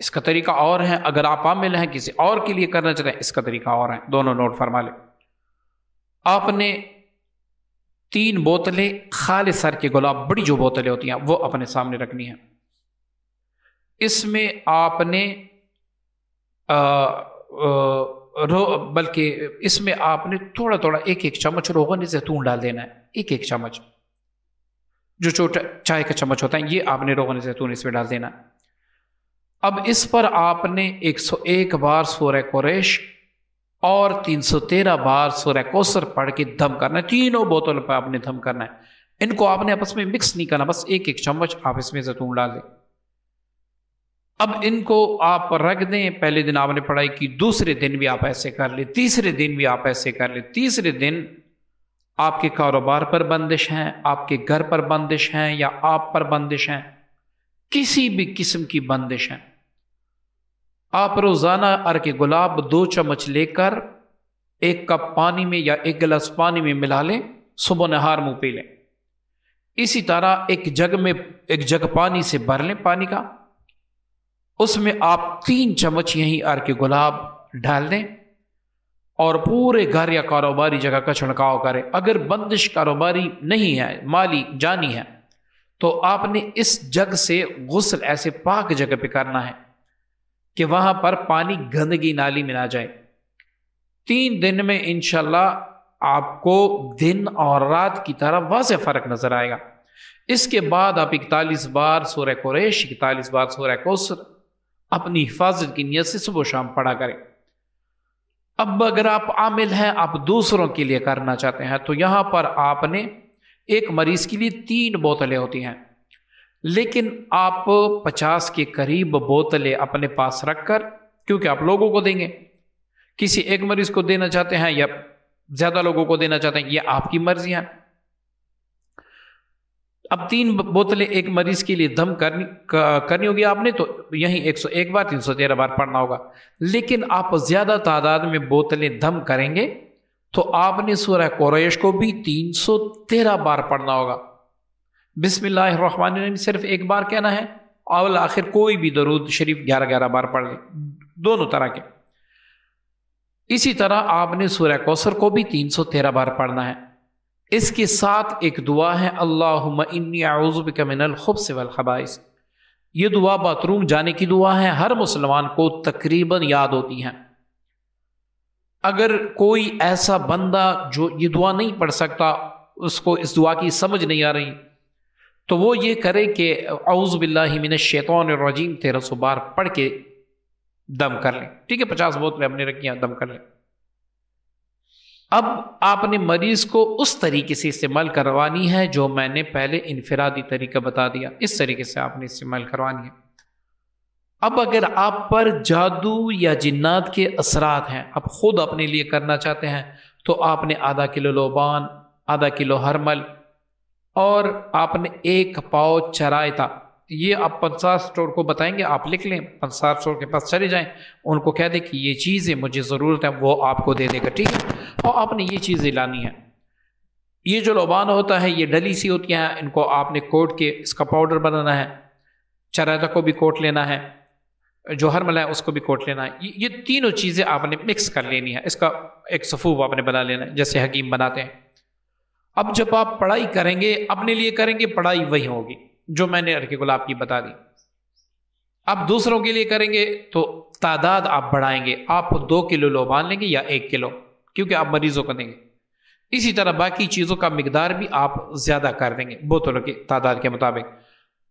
اس کا طریقہ اور ہے، اگر آپ عامل ہیں کسی اور کے لیے کرنا چاہتے ہیں اس کا طریقہ اور ہے، دونوں نوٹ فرما لیں۔ آپ نے 3 بوتلیں خالص سر کے گلاب، بڑی جو بوتلیں ہوتی ہیں وہ اپنے سامنے رکھنی ہیں۔ اس میں آپ نے بلکہ اس میں آپ نے تھوڑا تھوڑا 1 چمچ روغن زیتون ڈال دینا ہے، 1 چمچ، جو چھوٹا چائے کا چمچ ہوتا ہے یہ آپ نے روغن زیتون اس میں ڈال دینا۔ اب اس پر آپ نے 101 بار سورہ قریش اور 313 بار سورہ کوثر پڑھ کے دم کرنا ہے، تینوں بوتل پہ آپ نے دم کرنا ہے۔ ان کو آپ نے آپس میں مکس نہیں کرنا، بس 1 چمچ آپ اس میں زیتون ڈال دیں۔ اب ان کو آپ رکھ دیں، پہلے دن آپ نے پڑھائی کی، دوسرے دن بھی آپ ایسے کر لیں، تیسرے دن بھی آپ ایسے کر لیں۔ تیسرے دن آپ کے کاروبار پر بندش ہیں، آپ کے گھر پر بندش ہیں، یا آپ پر بندش ہیں، کسی بھی قسم کی بندش ہیں، آپ روزانہ عرق گلاب 2 چمچ لے کر 1 کپ پانی میں یا 1 گلاس پانی میں ملا لیں، صبح نہار منہ پی لیں۔ اسی طرح ایک جگ پانی سے بھر لیں پانی کا، اس میں آپ 3 چمچ یہی عرق گلاب ڈال دیں اور پورے گھر یا کاروباری جگہ کا چھڑکاؤ کریں۔ اگر بندش کاروباری نہیں ہے، مالی جانی ہے، تو آپ نے اس جگ سے غسل ایسے پاک جگہ پہ کرنا ہے کہ وہاں پر پانی گندگی نالی میں نہ جائے۔ 3 دن میں انشاءاللہ آپ کو دن اور رات کی طرح واضح فرق نظر آئے گا۔ اس کے بعد آپ 41 بار سورہ قریش، 41 بار سورہ کوثر اپنی حفاظت کی نیت سے صبح و شام پڑھا کریں۔ اب اگر آپ عامل ہیں، آپ دوسروں کے لیے کرنا چاہتے ہیں، تو یہاں پر آپ نے ایک مریض کے لیے 3 بوتلیں ہوتی ہیں، لیکن آپ 50 کے قریب بوتلیں اپنے پاس رکھ کر، کیونکہ آپ لوگوں کو دیں گے، کسی ایک مریض کو دینا چاہتے ہیں یا زیادہ لوگوں کو دینا چاہتے ہیں، یہ آپ کی مرضی ہے۔ اب 3 بوتلیں ایک مریض کے لیے دم کرنی ہوگی آپ نے، تو یہیں 101 بار 313 بار پڑھنا ہوگا۔ لیکن آپ زیادہ تعداد میں بوتلیں دم کریں گے تو آپ نے سورہ قریش کو بھی 313 بار پڑھنا ہوگا۔ بسم اللہ الرحمن الرحیم صرف 1 بار کہنا ہے، اول آخر کوئی بھی درود شریف 11 بار پڑھ لیں، دونوں طرح کے۔ اسی طرح آپ نے سورہ کوثر کو بھی 313 بار پڑھنا ہے۔ اس کے ساتھ ایک دعا ہے، اللہم انی اعوذ بک من الخبث والخبائث۔ یہ دعا باتھ روم جانے کی دعا ہے، ہر مسلمان کو تقریباً یاد ہوتی ہے۔ اگر کوئی ایسا بندہ جو یہ دعا نہیں پڑھ سکتا، اس کو اس دعا کی سمجھ نہیں آ رہی، تو وہ یہ کرے کہ اعوذ باللہ من الشیطان الرجیم 1300 بار پڑھ کے دم کر لیں۔ ٹھیک ہے، 50 بوتلیں ہم نے رکھی ہیں، دم کر لیں۔ اب آپ نے مریض کو اس طریقے سے استعمال کروانی ہے جو میں نے پہلے انفرادی طریقہ بتا دیا، اس طریقے سے آپ نے استعمال کروانی ہے۔ اب اگر آپ پر جادو یا جنات کے اثرات ہیں، آپ خود اپنے لیے کرنا چاہتے ہیں، تو آپ نے آدھا کلو لوبان، آدھا کلو ہرمل، اور آپ نے 1 پاؤ چرائتا، یہ آپ پنسار اسٹور کو بتائیں گے، آپ لکھ لیں، پنسار اسٹور کے پاس چلے جائیں، ان کو کہہ دیں کہ یہ چیزیں مجھے ضرورت ہے، وہ آپ کو دے دے گا، ٹھیک ہے؟ اور آپ نے یہ چیزیں لانی ہے۔ یہ جو لوبان ہوتا ہے، یہ ڈلی سی ہوتی ہیں، ان کو آپ نے کوٹ کے اس کا پاؤڈر بنانا ہے، چرائتا کو بھی کوٹ لینا ہے، جو ہرمل ہے اس کو بھی کوٹ لینا ہے۔ یہ تینوں چیزیں آپ نے مکس کر لینی ہے، اس کا ایک صفوف آپ نے بنا لینا ہے، جیسے حکیم بناتے ہیں۔ اب جب آپ پڑھائی کریں گے، اپنے لیے کریں گے، پڑھائی وہی ہوگی جو میں نے عرق گلاب کی بتا دی۔ اب دوسروں کے لیے کریں گے تو تعداد آپ بڑھائیں گے، آپ 2 کلو لوبان لیں گے یا 1 کلو، کیونکہ آپ مریضوں کو دیں گے۔ اسی طرح باقی چیزوں کا مقدار بھی آپ زیادہ کر دیں گے بوتلوں کی تعداد کے مطابق۔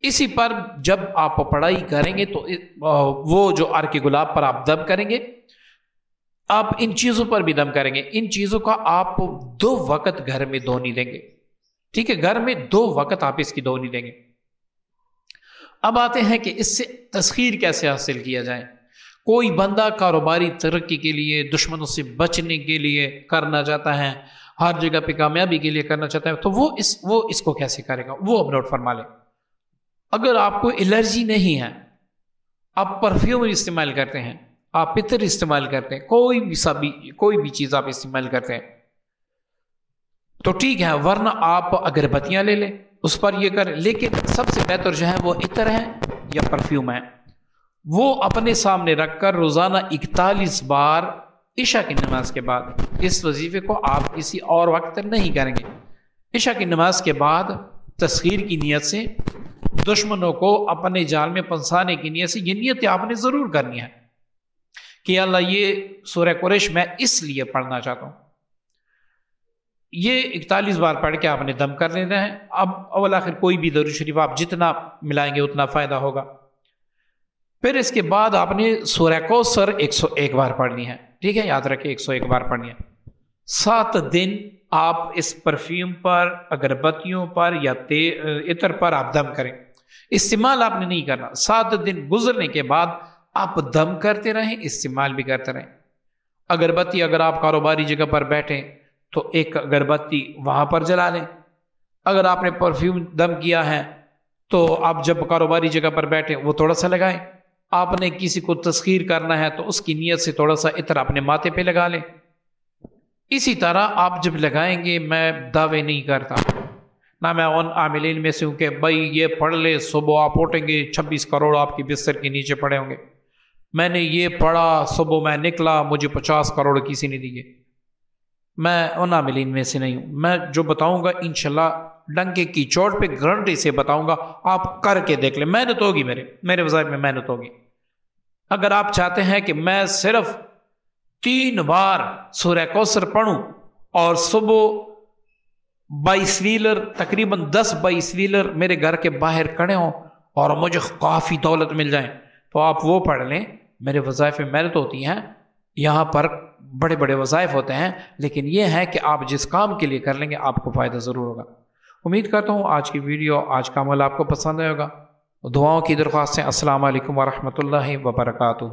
اسی پر جب آپ پڑھائی کریں گے تو وہ جو عرق گلاب پر آپ دم کریں گے، آپ ان چیزوں پر بھی دم کریں گے۔ ان چیزوں کا آپ 2 وقت گھر میں دھونی دیں گے، ٹھیک ہے؟ گھر میں 2 وقت آپ اس کی دھونی دیں گے۔ اب آتے ہیں کہ اس سے تسخیر کیسے حاصل کیا جائے۔ کوئی بندہ کاروباری ترقی کے لیے، دشمنوں سے بچنے کے لیے کرنا چاہتا ہے، ہر جگہ پہ کامیابی کے لیے کرنا چاہتا ہے، تو وہ اس کو کیسے کرے گا، وہ اب نوٹ فرما لیں۔ اگر آپ کو الرجی نہیں ہے، آپ پرفیوم استعمال کرتے ہیں، آپ عطر استعمال کرتے ہیں، کوئی بھی چیز آپ استعمال کرتے ہیں، تو ٹھیک ہے، ورنہ آپ اگربتیاں لے لیں، اس پر یہ کریں۔ لیکن سب سے بہتر جو ہے وہ عطر ہے یا پرفیوم ہے، وہ اپنے سامنے رکھ کر روزانہ 41 بار عشاء کی نماز کے بعد، اس وظیفے کو آپ کسی اور وقت نہیں کریں گے، عشاء کی نماز کے بعد تسخیر کی نیت سے دشمنوں کو اپنے جال میں پھنسانے کی نیت سے یہ نیت آپ نے ضرور کرنی ہے کہ اللہ یہ سورہ قریش میں اس لیے پڑھنا چاہتا ہوں۔ یہ 41 بار پڑھ کے آپ نے دم کر لینا ہے۔ اب اول آخر کوئی بھی درود شریف آپ جتنا ملائیں گے اتنا فائدہ ہوگا۔ پھر اس کے بعد آپ نے سورہ کوثر 101 بار پڑھنی ہے، ٹھیک ہے، یاد رکھیں 101 بار پڑھنی ہے۔ 7 دن آپ اس پرفیوم پر، اگربتیوں پر یا عطر پر آپ دم کریں، استعمال آپ نے نہیں کرنا۔ 7 دن گزرنے کے بعد آپ دم کرتے رہیں، استعمال بھی کرتے رہیں۔ اگربتی اگر آپ کاروباری جگہ پر بیٹھیں تو ایک اگربتی وہاں پر جلا لیں۔ اگر آپ نے پرفیوم دم کیا ہے تو آپ جب کاروباری جگہ پر بیٹھیں وہ تھوڑا سا لگائیں۔ آپ نے کسی کو تسخیر کرنا ہے تو اس کی نیت سے تھوڑا سا عطر اپنے ماتھے پہ لگا لیں۔ اسی طرح آپ جب لگائیں گے، میں دعوے نہیں کرتا، نہ میں ان عاملین میں سے ہوں کہ بھائی یہ پڑھ لے، صبح آپ اٹھیں گے 26 کروڑ آپ کی بستر کے نیچے پڑے ہوں گے، میں نے یہ پڑھا، صبح میں نکلا مجھے 50 کروڑ کسی نے دیے۔ میں ان عاملین میں سے نہیں ہوں۔ میں جو بتاؤں گا انشاءاللہ ڈنکے کی چوٹ پہ گارنٹی سے بتاؤں گا، آپ کر کے دیکھ لیں، محنت ہوگی، میرے وظائف میں محنت ہوگی۔ اگر آپ چاہتے ہیں کہ میں صرف 3 بار سورہ کوثر پڑھوں اور صبح 22 ویلر، تقریباً 10-22 ویلر میرے گھر کے باہر کھڑے ہوں اور مجھے کافی دولت مل جائیں، تو آپ وہ پڑھ لیں۔ میرے وظائف میں محنت ہوتی ہیں، یہاں پر بڑے بڑے وظائف ہوتے ہیں، لیکن یہ ہے کہ آپ جس کام کے لیے کر لیں گے آپ کو فائدہ ضرور ہوگا۔ امید کرتا ہوں آج کی ویڈیو، آج کا عمل آپ کو پسند آئے گا۔ دعاؤں کی درخواست ہے۔ السلام علیکم ورحمۃ اللہ وبرکاتہ۔